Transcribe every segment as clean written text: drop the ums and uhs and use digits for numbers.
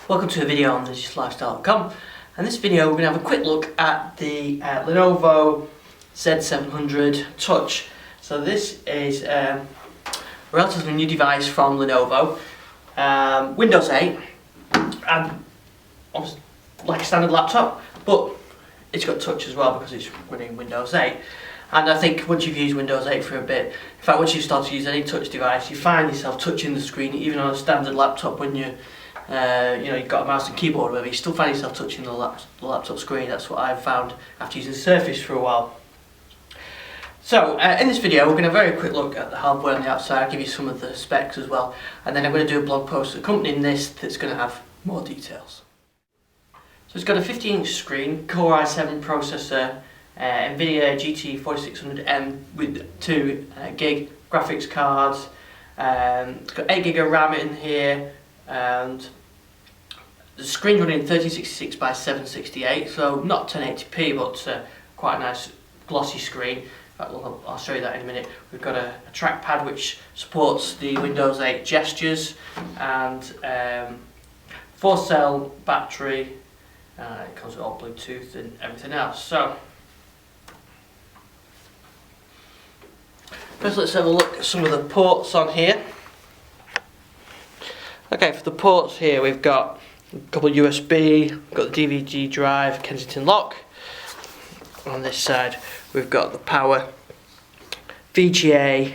Welcome to a video on digital-lifestyle.com, and this video we're going to have a quick look at the Lenovo Z500 Touch. So this is a relatively new device from Lenovo, Windows 8, and like a standard laptop, but it's got touch as well because it's running Windows 8. And I think once you've used Windows 8 for a bit, in fact once you start to use any touch device, you find yourself touching the screen even on a standard laptop when you've got a mouse and keyboard or whatever, you still find yourself touching the laptop screen. That's what I've found after using Surface for a while. So in this video we're going to have a very quick look at the hardware on the outside. I'll give you some of the specs as well, and then I'm going to do a blog post accompanying this that's going to have more details. So it's got a 50-inch screen, Core i7 processor, NVIDIA GT 4600M with 2 gig graphics cards. It's got 8 gig of RAM in here, and the screen running 1366 by 768, so not 1080p, but quite a nice glossy screen. I'll show you that in a minute. We've got a trackpad which supports the Windows 8 gestures, and 4-cell battery. It comes with all Bluetooth and everything else. So first let's have a look at some of the ports on here. Okay, for the ports here we've got a couple of USB, we've got the DVD drive, Kensington lock. On this side we've got the power, VGA,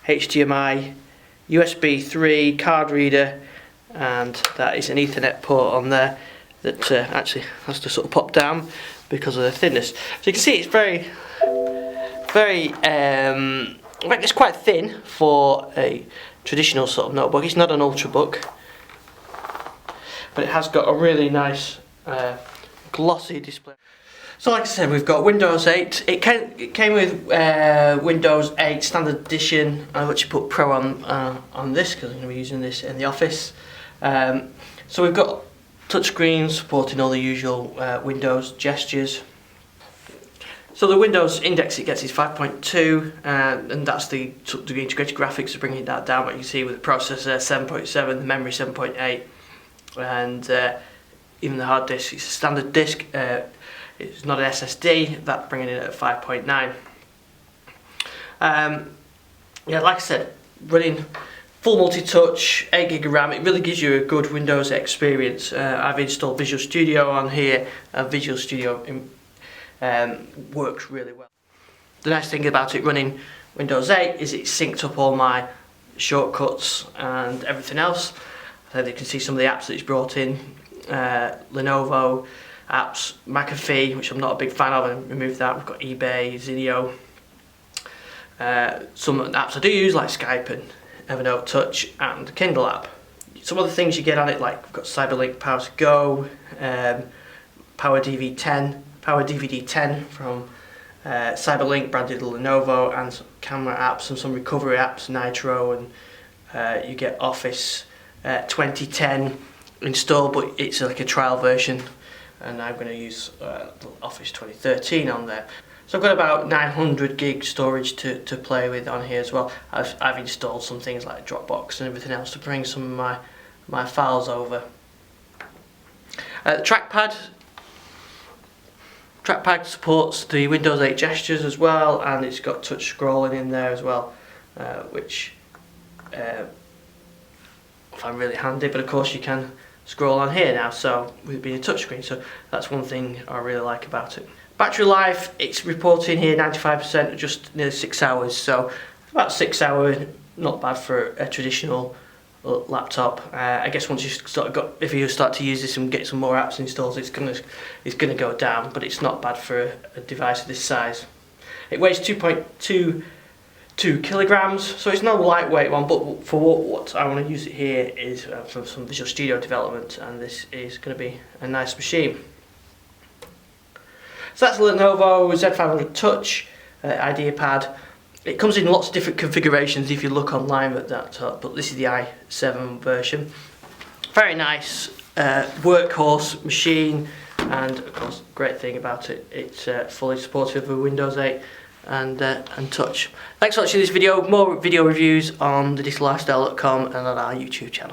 HDMI, USB 3, card reader, and that is an Ethernet port on there that actually has to sort of pop down because of the thinness. So you can see it's very, it's quite thin for a traditional sort of notebook. It's not an Ultrabook, but it has got a really nice glossy display. So like I said, we've got Windows 8. It came with Windows 8 Standard Edition. I've actually put Pro on this because I'm going to be using this in the office. So we've got touchscreen supporting all the usual Windows gestures. So the Windows index it gets is 5.2, and that's the integrated graphics are bringing that down. But you can see with the processor 7.7, the memory 7.8, and even the hard disk, it's a standard disk. It's not an SSD. That's bringing it at 5.9. Yeah, like I said, running full multi-touch, 8 gig of RAM. It really gives you a good Windows experience. I've installed Visual Studio on here, and Visual Studio works really well. The nice thing about it running Windows 8 is it's synced up all my shortcuts and everything else. So you can see some of the apps that it's brought in, Lenovo apps, McAfee, which I'm not a big fan of, and removed that. We've got eBay, Zinio. Some apps I do use like Skype and Evernote Touch and Kindle app. Some other things you get on it, like we've got CyberLink Power to Go, Power DVD 10 from CyberLink branded Lenovo, and some camera apps and some recovery apps, Nitro, and you get Office 2010 installed, but it's like a trial version, and I'm going to use Office 2013 on there. So I've got about 900 gig storage to play with on here as well. I've installed some things like Dropbox and everything else to bring some of my files over. The trackpad supports the Windows 8 gestures as well, and it's got touch scrolling in there as well, which I find really handy. But of course you can scroll on here now, so with it being a touchscreen, so that's one thing I really like about it. Battery life, it's reporting here 95%, just nearly 6 hours, so about 6 hours, not bad for a traditional laptop. I guess once you if you start to use this and get some more apps installed, it's gonna go down, but it's not bad for a device of this size. It weighs 2.22 kilograms, so it's not a lightweight one, but for what I want to use it here is for some Visual Studio development, and this is going to be a nice machine. So that's the Lenovo Z500 Touch ideapad. It comes in lots of different configurations if you look online at that, but this is the i7 version. Very nice workhorse machine, and of course great thing about it, it's fully supportive of Windows 8 and Touch. Thanks for watching this video. More video reviews on thedigital-lifestyle.com and on our YouTube channel.